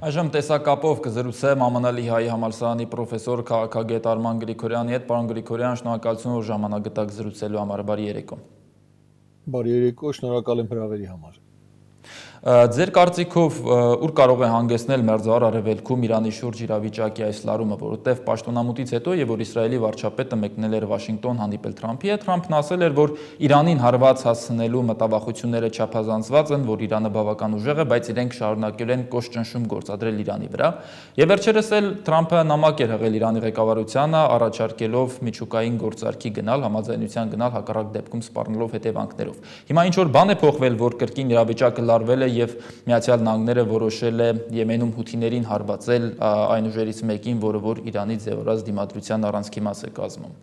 Այժմ տեսակապով կզրուցեմ ԱՄՆ Լիհայի համալսարանի պրոֆեսոր քաղաքագետ Արման Գրիգորյանի հետ։ Պարոն Գրիգորյան, շնորհակալություն, որ ժամանակ գտաք զրուցելու համար։ Բարի երեկո։ Բարի երեկո, շնորհակալ եմ հրավերի համար։ Ձեր կարծիքով ուր կարող է հանգեցնել Մերձավոր Արևելքում Իրանի շուրջ իրավիճակի այս լարումը, որովհետև պաշտոնամուտից հետո եւ որ Իսրայելի վարչապետը մեկնել էր Վաշինգտոն հանդիպել Թրամփի հետ, Թրամփն ասել էր, որ Իրանին հարված հասցնելու մտավախությունները չափազանցված են, որ Իրանը բավական ուժեղ է, բայց իրենք շարունակել են կոշտ-ճնշում գործադրել Իրանի վրա։ Եվ վերջերս էլ Թրամփը նամակ էր հղել Իրանի ղեկավարությանը, առաջարկելով միջուկային գործարքի գնալ, համաձայնության գնալ, հակառակ դեպքում սպառնալով հետևանքներով։ Հիմա ինչ որ բան է փոխվել, որ կրկին իրավիճակը լարվել է եւ Միացյալ Նահանգները որոշել է Եմենում հութիներին հարվածել այն ուժերից մեկին, որը որ Իրանի ձևորած դիմադրության առանցքի մաս է կազմում։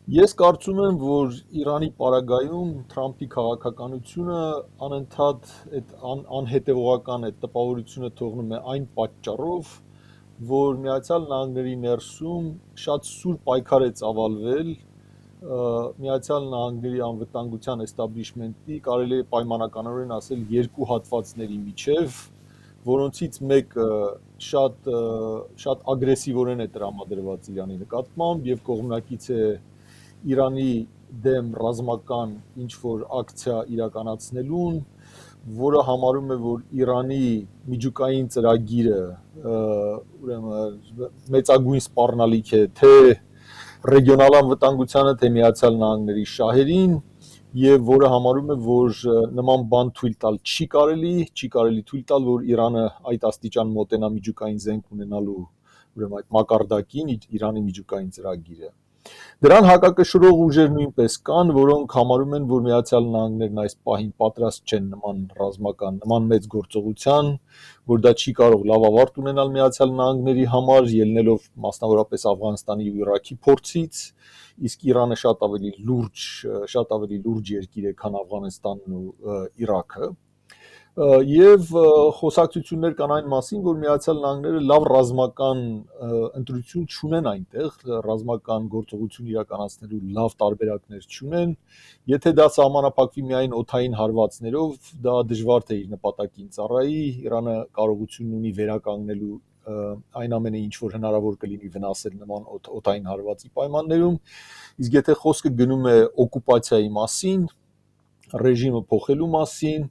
Ես կարծում եմ, որ Իրանի պարագայում Թրամփի քաղաքականությունը անընդհատ այդ անհետևողական այդ տպավորությունը թողնում է այն պատճառով, որ Միացյալ Նահանգների ներսում շատ սուր պայքար է ծավալվել Միացյալ Նահանգների անվտանգության էստաբլիշմենտի, կարելի է պայմանականորեն ասել, երկու հատվածների միջև, որոնցից մեկը շատ ագրեսիվորեն է տրամադրված Իրանի նկատմամբ եւ կողմնակից է Իրանի դեմ ռազմական ինչ-որ ակցիա իրականացնելուն, որը համարում է, որ Իրանի միջուկային ծրագիրը մեծագույն սպառնալիք է թե ռեգիոնալ անվտանգությանը, թե Միացյալ Նահանգների շահերին, եւ որը համարում է, որ նման բան թույլ տալ չի կարելի թույլ տալ, որ Իրանը այդ աստիճան մոտենա միջուկային զենք ունենալու այդ մակարդակին, Իրանի միջուկային ծրագիրը։ Դրան հակակշռող ուժեր նույնպես կան, որոնք համարում են, որ Միացյալ Նահանգներն այս պահին պատրաստ չեն նման մեծ գործողության, որ դա չի կարող լավ ավարտ ունենալ Միացյալ Նահանգների համար, ելնելով մասնավորապես Աֆղանստանի ու Իրաքի փորձից, իսկ Իրանը շատ ավելի լուրջ երկիր է, քան Աֆղանստանն ու Իրաքը։ Եվ խոսակցություններ կան այն մասին, որ Միացյալ Նահանգները լավ ռազմական ընտրություն չունեն այնտեղ, ռազմական գործողություն իրականացնելու լավ տարբերակներ չունեն, եթե դա սահմանափակվի միայն օդային հարվածներով, դա դժվար թե իր նպատակին ծառայի, Իրանը կարողություն ունի վերականգնելու այն ամենը, ինչ որ հնարավոր կլինի վնասել նման օդային հարվածի պայմաններում, իսկ եթե խոսքը գնում է օկուպացիայի մասին, ռեժիմը փոխելու մասին,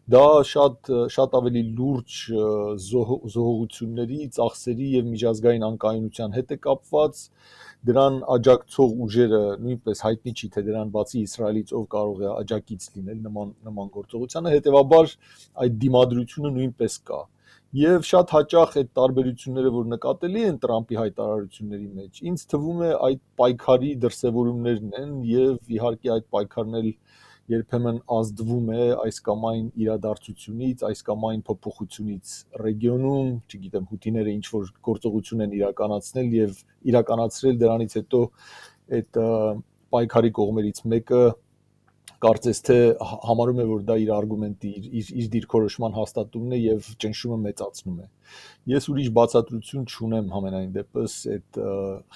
դա շատ ավելի լուրջ զոհողությունների, ծախսերի եւ միջազգային անկայունության հետ է կապված, դրան աջակցող ուժերը նույնպես հայտնի չի, թե դրան բացի Իսրայելից ով կարող է աջակից լինել նման գործողությանը, հետեւաբար այդ դիմադրությունը նույնպես կա։ Եվ շատ հաճախ այդ տարբերությունները, որ նկատելի են Տրամփի հայտարարությունների մեջ, ինձ թվում է այդ պայքարի դրսևորումներն են եւ իհարկե այդ պայքարն էլ երբեմն ազդվում է այս կամ այն իրադարձությունից, այս կամ այն փոփոխությունից ռեգիոնում, չգիտեմ, հութիները ինչ որ գործողություն են իրականացնել եւ իրականացրել դրանից հետո այդ պայքարի կողմերից մեկը կարծես թե համարում է, որ դա իր արգումենտի, իր դիրքորոշման հաստատումն է եւ ճնշումը մեծացնում է։ Ես ուրիշ բացատրություն չունեմ համենայն դեպս այդ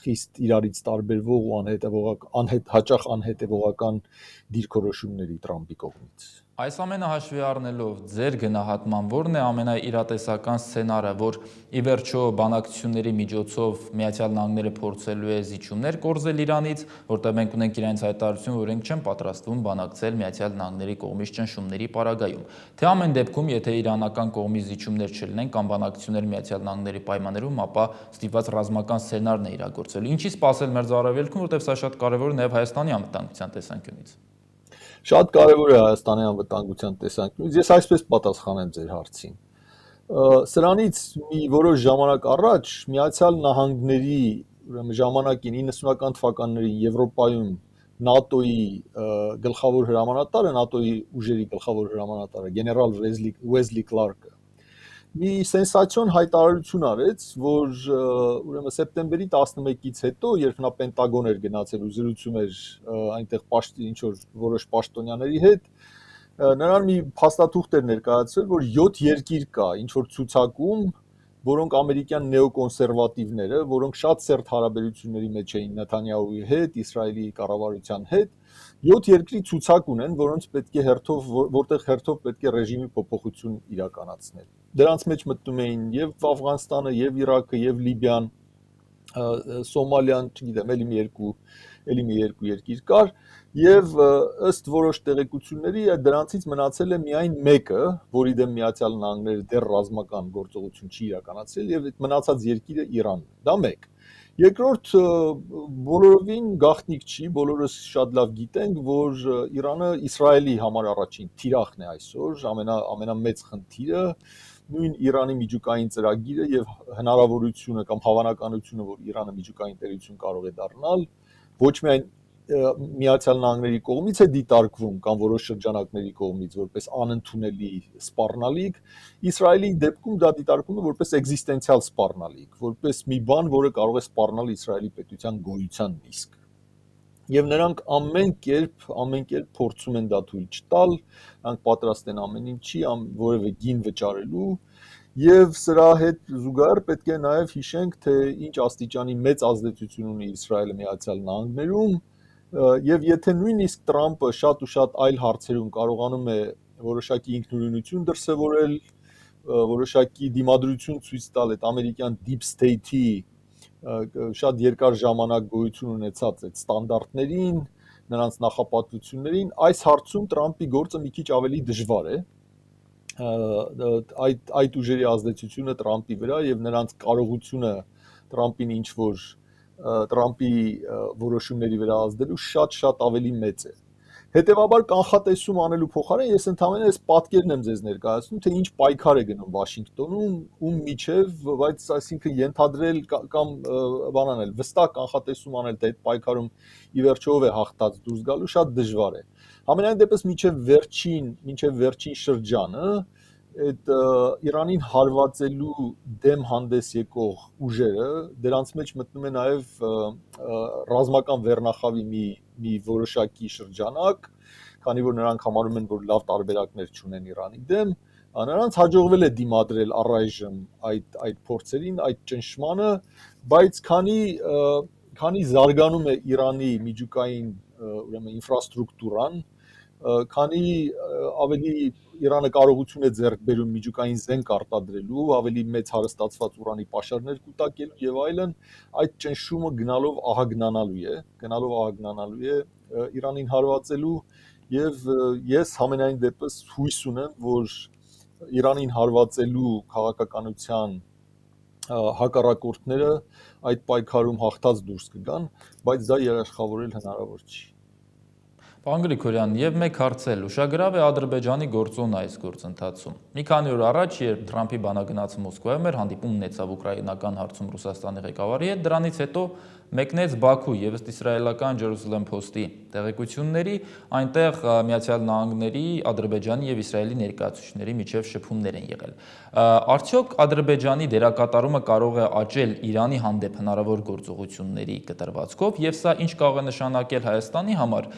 խիստ իրարից տարբերվող ու հաճախ անհետևողական դիրքորոշումների Տրամփի կողմից։ Այս ամենը հաշվի առնելով ձեր գնահատման որն է ամենաիրատեսական սցենարը, որ ի վերջո բանակցությունների միջոցով Միացյալ Նահանգները փորձելու է զիջումներ կորզել Իրանից, որտեղ մենք ունենք իրենց հայտարարություն, որ իրենք չեն պատրաստվում բանակցել Միացյալ Նահանգների կողմից ճնշումների պարագայում։ Թե ամեն դեպքում, եթե իրանական կողմից զիջումներ չլինեն կամ բանակցություններ Միացյալ Նահանգների պայմաններում, ապա ստիպված ռազմական սցենարն է իրագործվելու։ Ինչի սպասել Մերձավոր Արևելքում, որտեղ սա շատ կարևոր է նաև Հայաստանի անվտանգության տեսանկյունից։ Շատ կարևոր է Հայաստանի անվտանգության տեսանկյունից։ Ես այսպես պատասխանեմ ձեր հարցին։ Սրանից մի որոշ ժամանակ առաջ Միացյալ Նահանգների ժամանակին 90-ական թվականներին Եվրոպայում ՆԱՏՕ-ի գլխավոր հրամանատարը, ՆԱՏՕ-ի ուժերի գլխավոր հրամանատարը գեներալ Ուեզլի Կլարկը մի սենսացիոն հայտարարություն արեց, որ ուրեմն սեպտեմբերի 11-ից հետո, երբ նա Պենտագոն էր գնացել ու զրուցում էր այնտեղ ինչ որ որոշ պաշտոնյաների հետ, նրան մի փաստաթուղթ էր ներկայացրել, որ 7 երկիր կա, ինչ որ ցուցակում, որոնք ամերիկյան նեոկոնսերվատիվները, որոնք շատ սերտ հարաբերությունների մեջ էին Նեթանյահուի հետ, Իսրայելի կառավարության հետ, 7 երկրի ցուցակ ունեն, որոնց պետք է որտեղ հերթով պետք է ռեժիմի փոփոխություն իրականացնել։ Դրանց մեջ մտնում էին եւ Աֆղանստանը, եւ Իրաքը, եւ Լիբիան, Սոմալիան, չգիտեմ, էլի մի երկու երկիր կար, եւ ըստ որոշ տեղեկությունների դրանցից մնացել է միայն մեկը, որի դեմ Միացյալ Նահանգները դեռ ռազմական գործողություն չի իրականացրել, եւ այդ մնացած երկիրը Իրանն է։ Դա մեկ։ Երկրորդ բոլորովին գաղտնիք չի, բոլորս շատ լավ գիտենք, որ Իրանը Իսրայելի համար առաջին թիրախն է այսօր, ամենամեծ խնդիրը, նույն Իրանի միջուկային ծրագիրը եւ հնարավորությունը կամ հավանականությունը, որ Իրանը միջուկային տերություն կարող է դառնալ, ոչ միայն Միացյալ Նահանգների կողմից է դիտարկվում կամ որոշ շրջանակների կողմից որպես անընդունելի սպառնալիք, Իսրայելի դեպքում դա դիտարկվում է որպես էգզիստենցիալ սպառնալիք, որպես մի բան, որը կարող է սպառնալ Իսրայելի պետության գոյության իսկ։ Եվ նրանք ամեն կերպ փորձում են դա թույլ չտալ, նրանք պատրաստ են ամեն ինչի, որևէ գին վճարելու, եւ սրա հետ զուգահեռ պետք է նաեւ հիշենք, թե ինչ աստիճանի մեծ ազդեցություն ունի Իսրայելը Միացյալ Նահանգներում, եւ եթե նույնիսկ Տրամպը շատ ու շատ այլ հարցերում կարողանում է որոշակի ինքնուրույնություն դրսևորել, որոշակի դիմադրություն ցույց տալ այդ ամերիկյան deep state-ի շատ երկար ժամանակ գոյություն ունեցած այդ ստանդարտներին, նրանց նախապատվություններին, այս հարցում Տրամպի գործը մի քիչ ավելի դժվար է։ Այդ ուժերի ազդեցությունը Տրամպի վրա եւ նրանց կարողությունը Տրամպին ինչ որ Տրամպի որոշումների վրա ազդելու շատ ավելի մեծ է։ Հետևաբար կանխատեսում անելու փոխարեն ես ընդհանրապես այս պատկերն եմ ձեզ ներկայացնում, թե ինչ պայքար է գնում Վաշինգտոնում, ում միջև, բայց այսինքն ենթադրել կամ բանանել, վստահ կանխատեսում անել, թե այդ պայքարում ի վերջո ով է հաղթած դուրս գալու շատ դժվար է։ Համենայն դեպս մինչև վերջին շրջանը այդ Իրանին հարվածելու դեմ հանդես եկող ուժերը, դրանց մեջ մտնում է նաև ռազմական վերնախավի մի որոշակի շրջանակ, քանի որ նրանք համարում են, որ լավ տարբերակներ չունեն Իրանի դեմ, նրանց հաջողվել է դիմադրել առայժմ այդ փորձերին, այդ ճնշմանը, բայց քանի զարգանում է Իրանի միջուկային ուրեմն ինֆրաստրուկտուրան, քանի ավելի Իրանը կարողություն է ձեռք բերում միջուկային զենք արտադրելու, ավելի մեծ հարստացված ուրանի պաշարներ կուտակելու եւ այլն, այդ ճնշումը գնալով ահագնանալու է Իրանին հարվածելու եւ ես համենայն դեպս հույս ունեմ, որ Իրանին հարվածելու քաղաքականության հակառակորդները այդ պայքարում հաղթած դուրս կգան, բայց դա երաշխավորել հնարավոր չի։ Պարոն Գրիգորյան, եւ մեկ հարց էլ, ուշագրավ է Ադրբեջանի գործոնը այս գործընթացում։ Մի քանի օր առաջ, երբ Թրամփի բանագնացը Մոսկվայում էր, հանդիպում ունեցավ ուկրաինական հարցում Ռուսաստանի ղեկավարի հետ, դրանից հետո մեկնեց Բաքու եւ ըստ իսրայելական Jerusalem Post-ի տեղեկությունների, այնտեղ Միացյալ Նահանգների, Ադրբեջանի եւ Իսրայելի ներկայացուցիչների միջև շփումներ են եղել։ Արդյոք Ադրբեջանի դերակատարումը կարող է աճել Իրանի հանդեպ հնարավոր գործողությունների կտրվածքով եւ սա ինչ կարող է նշանակել Հայաստանի համար,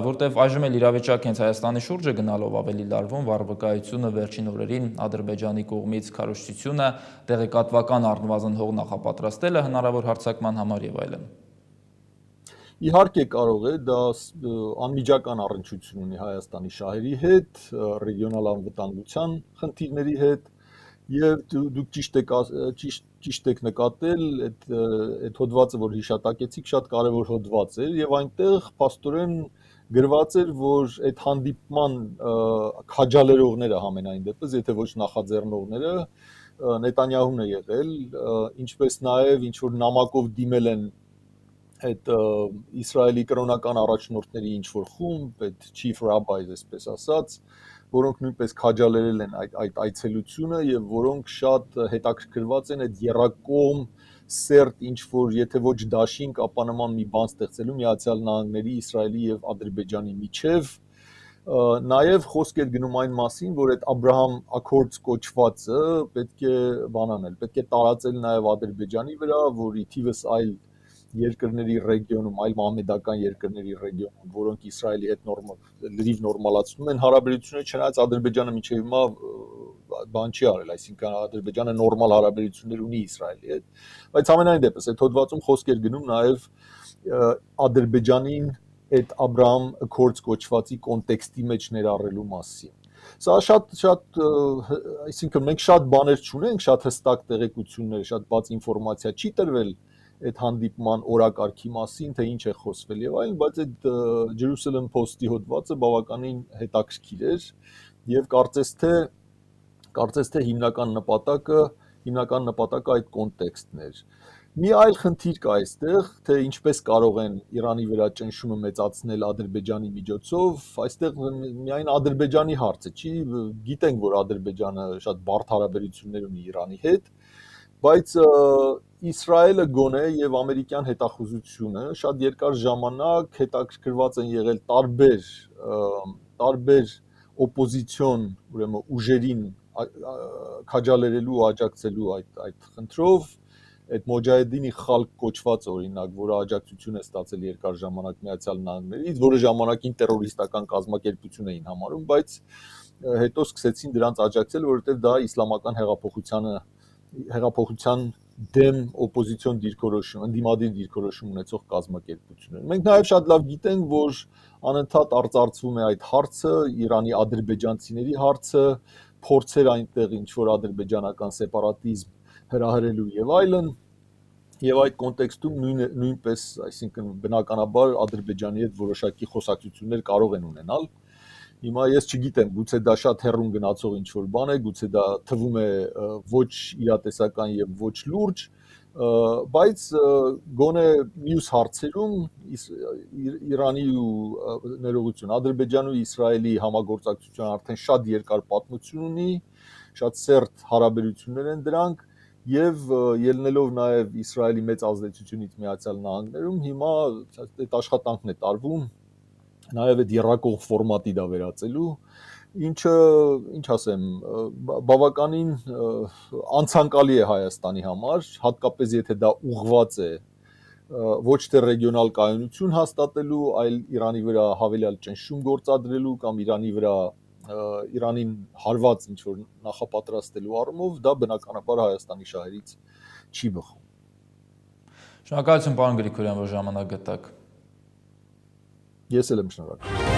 որտեղ այժմ էլ իրավիճակը հենց Հայաստանի շուրջը գնալով ավելի լարվում, վառվկայությունը վերջին օրերին Ադրբեջանի կողմից քարոզչությունը, տեղեկատվական առնվազն հող նախապատրաստելը հնարավոր հարձակման համար եւ այլն։ Իհարկե կարող է, դա անմիջական առնչություն ունի Հայաստանի շահերի հետ, ռեգիոնալ անվտանգության խնդիրների հետ, եւ դուք ճիշտ եք նկատել, այդ հոդվածը, որ հիշատակեցիք, շատ կարևոր հոդված էր եւ այնտեղ փաստորեն գրված էր, որ այդ հանդիպման քաջալերողները համենայն դեպս, եթե ոչ նախաձեռնողները, Նետանյահուն է եղել, ինչպես նաեւ ինչ որ նամակով դիմել են այդ Իսրայելի կրոնական առաջնորդների ինչ որ խումբ, այդ chief rabbis, այսպես ասած, որոնք նույնպես քաջալերել են այդ այցելությունը եւ որոնք շատ հետաքրքրված են այդ երակողմ սերտ ինչ որ եթե ոչ դաշինք, ապա նման մի բան ստեղծելու Միացյալ Նահանգների, Իսրայելի եւ Ադրբեջանի միջև, նաեւ խոսք էր գնում այն մասին, որ այդ Abraham Accords կոչվածը պետք է բանանել, պետք է տարածել նաեւ Ադրբեջանի վրա, որի թիվս այլ երկրների ռեգիոնում, այլ մահմեդական երկրների ռեգիոնում, որոնք Իսրայելի հետ լրիվ նորմալացնում են հարաբերությունները, չնայած Ադրբեջանը մինչև հիմա բան չի արել, այսինքն Ադրբեջանը նորմալ հարաբերություններ ունի Իսրայելի հետ, բայց ամենայն դեպս այդ հոդվածում խոսք էր գնում նաև Ադրբեջանին այդ Abraham Accords կոչվածի կոնտեքստի մեջ ներառելու մասին։ Սա շատ այսինքն մենք շատ բաներ չունենք, շատ հստակ տեղեկություններ, շատ բաց ինֆորմացիա չի տրվել այդ հանդիպման օրակարգի մասին, թե ինչ է խոսվել եւ այլն, բայց այդ Jerusalem Post-ի հոդվածը բավականին հետաքրքիր էր եւ կարծես թե հիմնական նպատակը այդ կոնտեքստն էր։ Մի այլ խնդիր կա այստեղ, թե ինչպես կարող են Իրանի վրա ճնշումը մեծացնել Ադրբեջանի միջոցով, այստեղ միայն Ադրբեջանի հարցը չի, գիտենք, որ Ադրբեջանը շատ բարդ հարաբերություններ ունի Իրանի հետ, բայց Իսրայելը գոնե եւ ամերիկյան հետախուզությունը շատ երկար ժամանակ հետաքրքրված են եղել տարբեր օպոզիցիոն, ուրեմն ուժերին քաջալերելու ու աջակցելու այդ խնդրով, այդ Մոջահեդինի խալկ կոչված օրինակ, որը աջակցություն է ստացել երկար ժամանակ Միացյալ Նահանգներից, որը ժամանակին տերորիստական կազմակերպություն էին համարում, բայց հետո սկսեցին դրանց աջակցել, որովհետև դա իսլամական հեղափոխության դեմ օպոզիցիոն դիրքորոշում, ընդդիմադիր դիրքորոշում ունեցող կազմակերպություն են։ Մենք նաև շատ լավ գիտենք, որ անընդհատ արծարծվում է այդ հարցը, Իրանի ադրբեջանցիների հարցը, փորձեր այնտեղ ինչ որ ադրբեջանական սեպարատիզմ հրահրելու եւ այլն, եւ այդ կոնտեքստում նույնպես, այսինքն բնականաբար Ադրբեջանի հետ որոշակի խոսակցություններ կարող են ունենալ։ Հիմա ես չգիտեմ, գուցե դա շատ հեռուն գնացող ինչ որ բան է, գուցե դա թվում է ոչ իրատեսական եւ ոչ լուրջ, բայց գոնե մյուս հարցերում Իրանի ու ներողություն, Ադրբեջանի ու Իսրայելի համագործակցությունը արդեն շատ երկար պատմություն ունի, շատ սերտ հարաբերություններ են դրանք եւ ելնելով նաեւ Իսրայելի մեծ ազդեցությունից Միացյալ Նահանգներում հիմա այդ աշխատանքն է տարվում նաեւ այդ երրակող ֆորմատի դա վերածելու, ինչը, ինչ ասեմ, բավականին անցանկալի է Հայաստանի համար, հատկապես եթե դա ուղղված է ոչ թե ռեգիոնալ կայունություն հաստատելու, այլ Իրանի վրա հավելյալ ճնշում գործադրելու կամ Իրանին հարված ինչ որ նախապատրաստելու առումով, դա բնականաբար Հայաստանի շահերից չի բխում։ Շնորհակալություն, պարոն Գրիգորյան, որ ժամանակ գտաք։ Ես էլ եմ շնորհակալ։